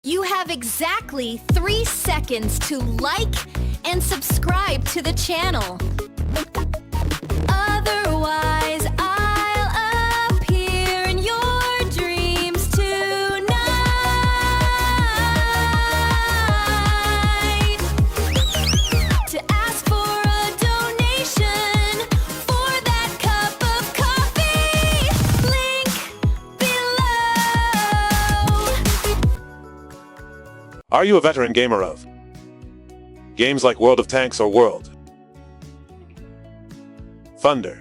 You have exactly 3 seconds to like and subscribe to the channel. Otherwise, I'll appear in your dreams tonight. To ask for a donation for that cup of coffee, link below. Are you a veteran gamer of games like World of Tanks or World Thunder,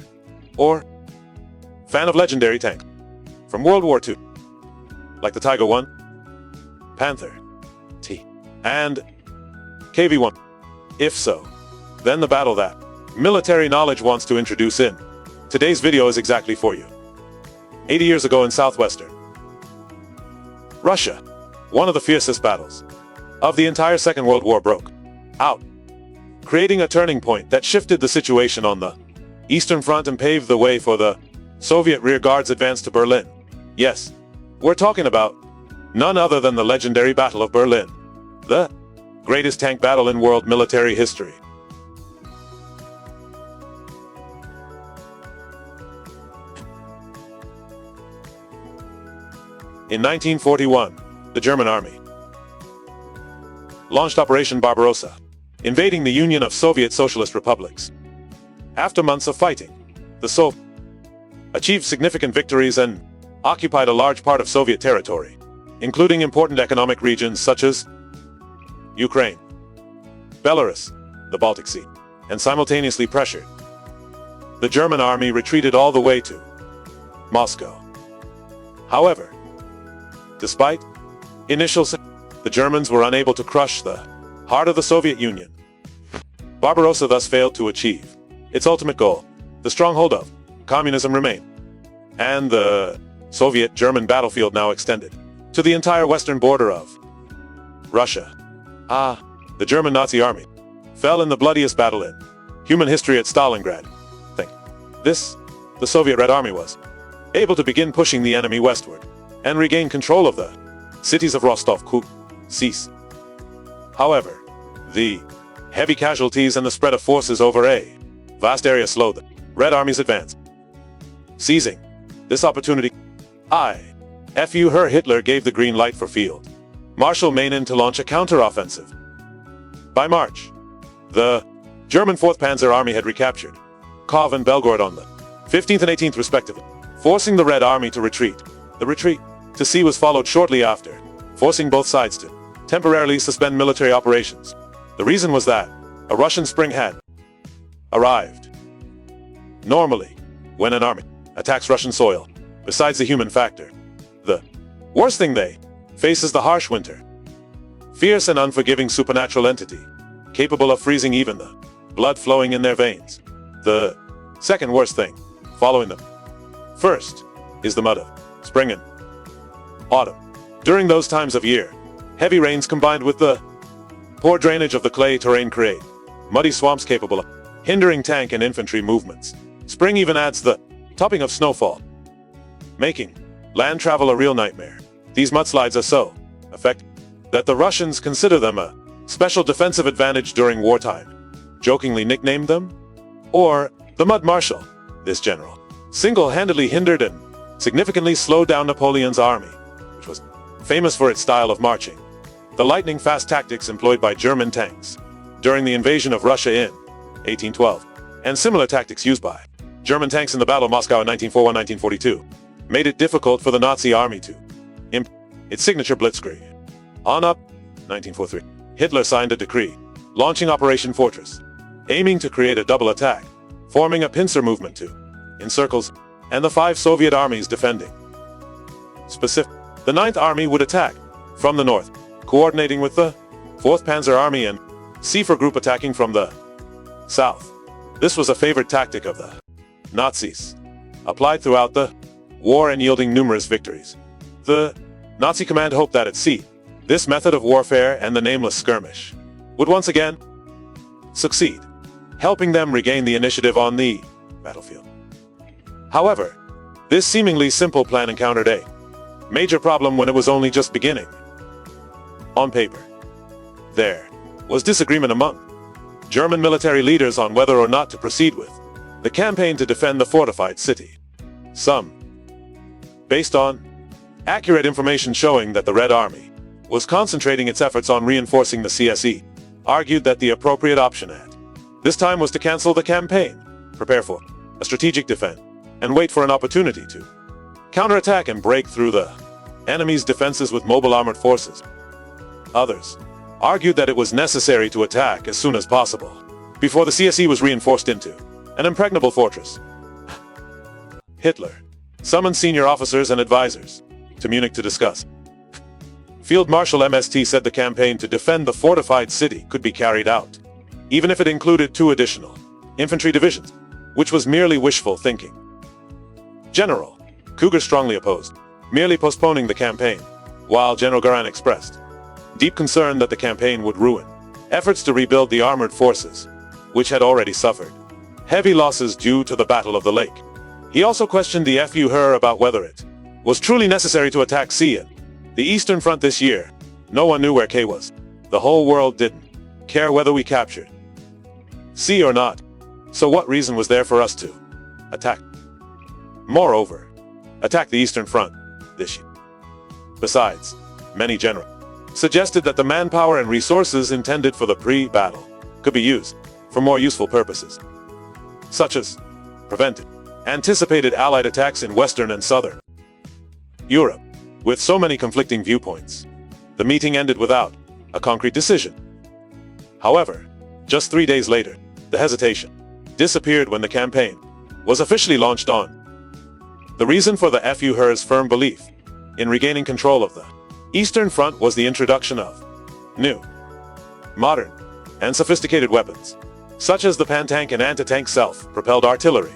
or fan of legendary tanks from World War II, like the Tiger 1, Panther, T, and KV-1? If so, then the battle that military knowledge wants to introduce in today's video is exactly for you. 80 years ago in southwestern Russia, one of the fiercest battles of the entire Second World War broke out, creating a turning point that shifted the situation on the Eastern Front and paved the way for the Soviet rear guard's advance to Berlin. Yes, we're talking about none other than the legendary Battle of Berlin, the greatest tank battle in world military history. In 1941, the German army launched Operation Barbarossa, invading the Union of Soviet Socialist Republics. After months of fighting, the Soviets achieved significant victories and occupied a large part of Soviet territory, including important economic regions such as Ukraine, Belarus, the Baltic Sea, and simultaneously pressured the German army retreated all the way to Moscow. However, despite initial success, the Germans were unable to crush the heart of the Soviet Union. Barbarossa thus failed to achieve its ultimate goal. The stronghold of communism remained, and the Soviet-German battlefield now extended to the entire western border of Russia. The German Nazi army fell in the bloodiest battle in human history at Stalingrad. The Soviet Red Army was able to begin pushing the enemy westward and regain control of the cities of Rostov, Kursk. However, the heavy casualties and the spread of forces over a vast area slowed the Red Army's advance. Seizing this opportunity, Hitler gave the green light for Field Marshal Menin to launch a counter-offensive. By March, the German 4th Panzer Army had recaptured Kov and Belgorod on the 15th and 18th respectively, forcing the Red Army to retreat. The retreat to sea was followed shortly after, forcing both sides to temporarily suspend military operations. The reason was that a Russian spring had arrived. Normally, when an army attacks Russian soil, besides the human factor, the worst thing they face is the harsh winter. Fierce and unforgiving supernatural entity, capable of freezing even the blood flowing in their veins. The second worst thing, following them first, is the mud of spring and autumn. During those times of year, heavy rains combined with the poor drainage of the clay terrain create muddy swamps capable of hindering tank and infantry movements. Spring even adds the topping of snowfall, making land travel a real nightmare. These mudslides are so effective that the Russians consider them a special defensive advantage during wartime, jokingly nicknamed them, or the Mud Marshal. This general single-handedly hindered and significantly slowed down Napoleon's army, which was famous for its style of marching. The lightning-fast tactics employed by German tanks during the invasion of Russia in 1812, and similar tactics used by German tanks in the Battle of Moscow in 1941-1942, made it difficult for the Nazi army to implement its signature blitzkrieg. On up, 1943, Hitler signed a decree, launching Operation Fortress, aiming to create a double attack, forming a pincer movement to encircles, and the 5 Soviet armies defending. The 9th Army would attack from the north, coordinating with the 4th Panzer Army and Sefer Group attacking from the south. This was a favorite tactic of the Nazis, applied throughout the war and yielding numerous victories. The Nazi command hoped that at sea, this method of warfare and the nameless skirmish would once again succeed, helping them regain the initiative on the battlefield. However, this seemingly simple plan encountered a major problem when it was only just beginning. On paper, there was disagreement among German military leaders on whether or not to proceed with the campaign to defend the fortified city. Some, based on accurate information showing that the Red Army was concentrating its efforts on reinforcing the CSE, argued that the appropriate option at this time was to cancel the campaign, prepare for a strategic defense, and wait for an opportunity to counterattack and break through the enemy's defenses with mobile armored forces. Others argued that it was necessary to attack as soon as possible, before the CSE was reinforced into an impregnable fortress. Hitler summoned senior officers and advisors to Munich to discuss. Field Marshal MST said the campaign to defend the fortified city could be carried out, even if it included 2 additional infantry divisions, which was merely wishful thinking. General Kruger strongly opposed merely postponing the campaign, while General Garand expressed deep concern that the campaign would ruin efforts to rebuild the armored forces, which had already suffered heavy losses due to the Battle of the Lake. He also questioned the FU about whether it was truly necessary to attack C in the Eastern Front this year. No one knew where K was. The whole world didn't care whether we captured C or not. So what reason was there for us to attack? Moreover, attack the Eastern Front this year. Besides, many generals suggested that the manpower and resources intended for the pre-battle could be used for more useful purposes, such as preventing anticipated Allied attacks in Western and Southern Europe. With so many conflicting viewpoints, the meeting ended without a concrete decision. However, just 3 days later, the hesitation disappeared when the campaign was officially launched on. The reason for the FU's firm belief in regaining control of the Eastern Front was the introduction of new, modern, and sophisticated weapons, such as the Pantank and anti-tank self-propelled artillery,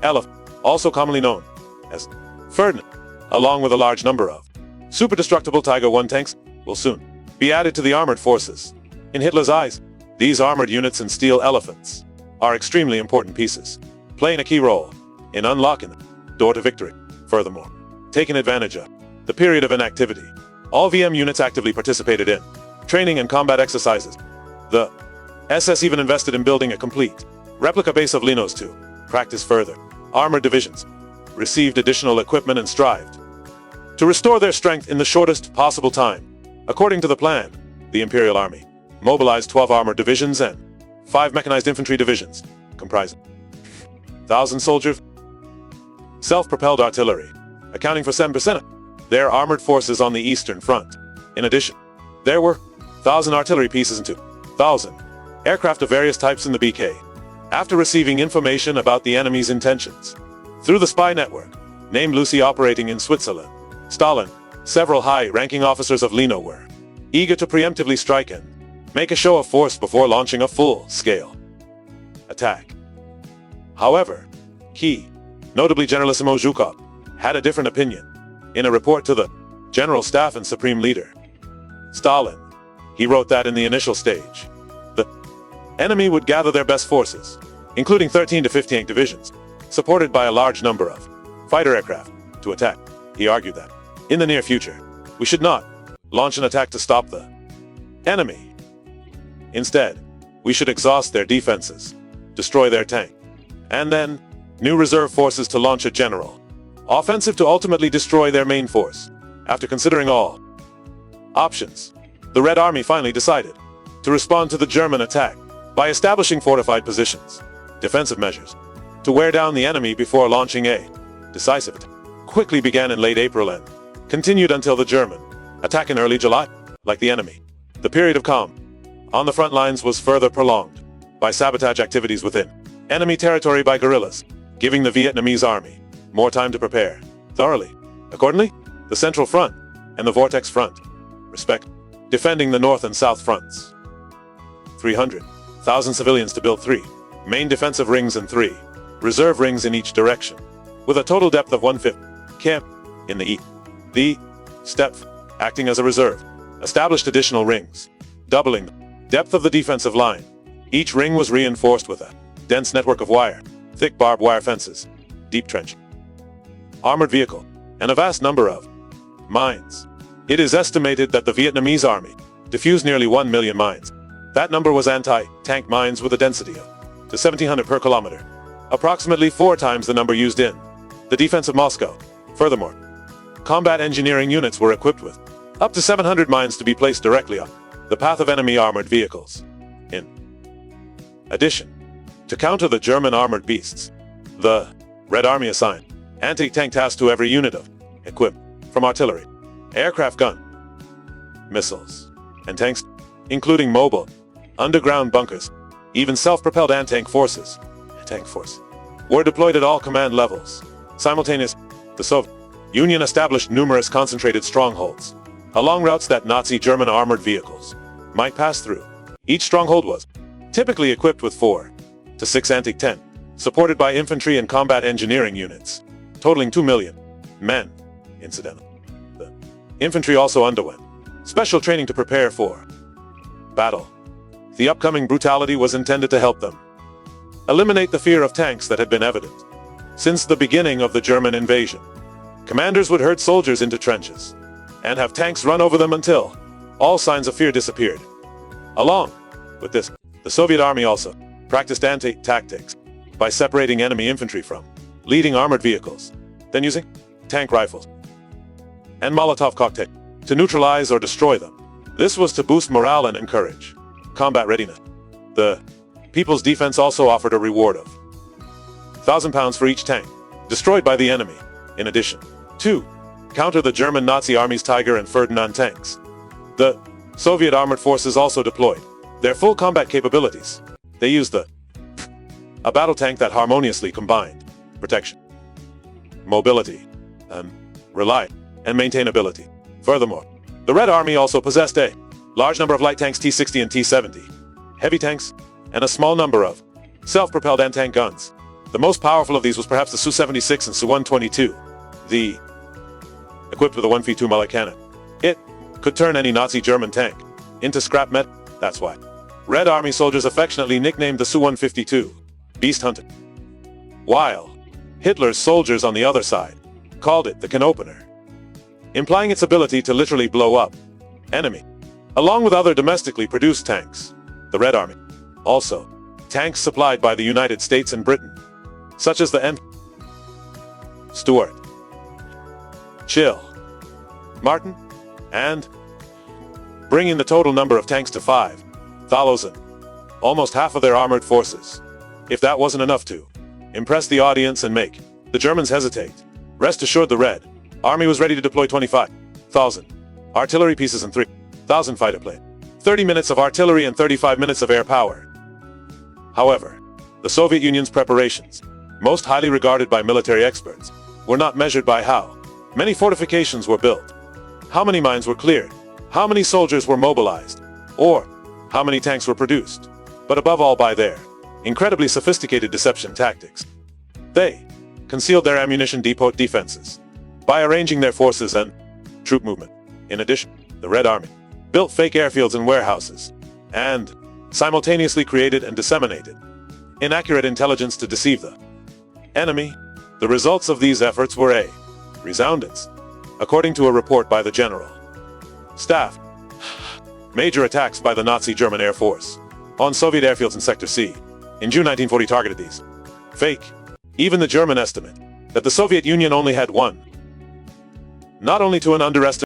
Elef, also commonly known as Ferdinand, along with a large number of super-destructible Tiger I tanks, will soon be added to the armored forces. In Hitler's eyes, these armored units and steel elephants are extremely important pieces, playing a key role in unlocking the door to victory. Furthermore, taking advantage of the period of inactivity, all VM units actively participated in training and combat exercises. The SS even invested in building a complete replica base of Linos to practice further. Armored divisions received additional equipment and strived to restore their strength in the shortest possible time. According to the plan, the Imperial Army mobilized 12 armored divisions and 5 mechanized infantry divisions, comprising 1,000 soldiers, self-propelled artillery, accounting for 7% of their armored forces on the Eastern Front. In addition, there were 1,000 artillery pieces and 2,000 aircraft of various types in the BK. After receiving information about the enemy's intentions through the spy network, named Lucy operating in Switzerland, Stalin, several high-ranking officers of Lino were eager to preemptively strike and make a show of force before launching a full-scale attack. However, he, notably Generalissimo Zhukov, had a different opinion. In a report to the General Staff and Supreme Leader, Stalin, he wrote that in the initial stage, the enemy would gather their best forces, including 13 to 15 divisions, supported by a large number of fighter aircraft, to attack. He argued that, in the near future, we should not launch an attack to stop the enemy. Instead, we should exhaust their defenses, destroy their tank, and then new reserve forces to launch a general offensive to ultimately destroy their main force. After considering all options, the Red Army finally decided to respond to the German attack by establishing fortified positions, defensive measures, to wear down the enemy before launching a decisive attack. Quickly began in late April and continued until the German attack in early July. Like the enemy, the period of calm on the front lines was further prolonged by sabotage activities within enemy territory by guerrillas, giving the Vietnamese army more time to prepare thoroughly. Accordingly, the Central Front and the Vortex Front, defending the North and South fronts. 300,000 civilians to build 3 main defensive rings and 3 reserve rings in each direction, with a total depth of 1/5. Camp in the east. The Steppe, acting as a reserve, established additional rings, doubling the depth of the defensive line. Each ring was reinforced with a dense network of wire, thick barbed wire fences, deep trench, armored vehicle, and a vast number of mines. It is estimated that the Vietnamese army diffused nearly 1 million mines. That number was anti-tank mines with a density of to 1700 per kilometer, approximately 4 times the number used in the defense of Moscow. Furthermore, combat engineering units were equipped with up to 700 mines to be placed directly on the path of enemy armored vehicles. In addition, to counter the German armored beasts, the Red Army assigned anti-tank tasks to every unit of equipped from artillery, aircraft gun, missiles, and tanks, including mobile, underground bunkers, even self-propelled anti-tank forces, were deployed at all command levels. Simultaneously, the Soviet Union established numerous concentrated strongholds along routes that Nazi German armored vehicles might pass through. Each stronghold was typically equipped with 4 to 6 anti-10, supported by infantry and combat engineering units, totaling 2 million men. Incidentally, the infantry also underwent special training to prepare for battle. The upcoming brutality was intended to help them eliminate the fear of tanks that had been evident since the beginning of the German invasion. Commanders would herd soldiers into trenches and have tanks run over them until all signs of fear disappeared. Along with this, the Soviet Army also practiced anti-tactics by separating enemy infantry from leading armored vehicles, then using tank rifles and Molotov cocktails to neutralize or destroy them. This was to boost morale and encourage combat readiness. The People's Defense also offered a reward of £1,000 for each tank destroyed by the enemy. In addition, to counter the German Nazi Army's Tiger and Ferdinand tanks, the Soviet armored forces also deployed their full combat capabilities. They used a battle tank that harmoniously combined protection, mobility, and and maintainability. Furthermore, the Red Army also possessed a large number of light tanks T-60 and T-70, heavy tanks, and a small number of self-propelled anti-tank guns. The most powerful of these was perhaps the Su-76 and Su-122, equipped with a 1-feet-2 mullet cannon. It could turn any Nazi German tank into scrap metal. That's why Red Army soldiers affectionately nicknamed the Su-152 Beast Hunter, while Hitler's soldiers on the other side called it the Can Opener, implying its ability to literally blow up enemy. Along with other domestically produced tanks, the Red Army also tanks supplied by the United States and Britain, such as the M. Stuart, Chill, Martin, and bringing the total number of tanks to 5,000, almost half of their armored forces. If that wasn't enough to impress the audience and make the Germans hesitate, rest assured the Red Army was ready to deploy 25,000 artillery pieces and 3,000 fighter planes, 30 minutes of artillery and 35 minutes of air power. However, the Soviet Union's preparations, most highly regarded by military experts, were not measured by how many fortifications were built, how many mines were cleared, how many soldiers were mobilized, or how many tanks were produced, but above all by their incredibly sophisticated deception tactics. They concealed their ammunition depot defenses by arranging their forces and troop movement. In addition, the Red Army built fake airfields and warehouses, and simultaneously created and disseminated inaccurate intelligence to deceive the enemy. The results of these efforts were a resoundance, according to a report by the General Staff. Major attacks by the Nazi German Air Force on Soviet airfields in Sector C in June 1940 targeted these fake. Even the German estimate that the Soviet Union only had one, not only to an underestimate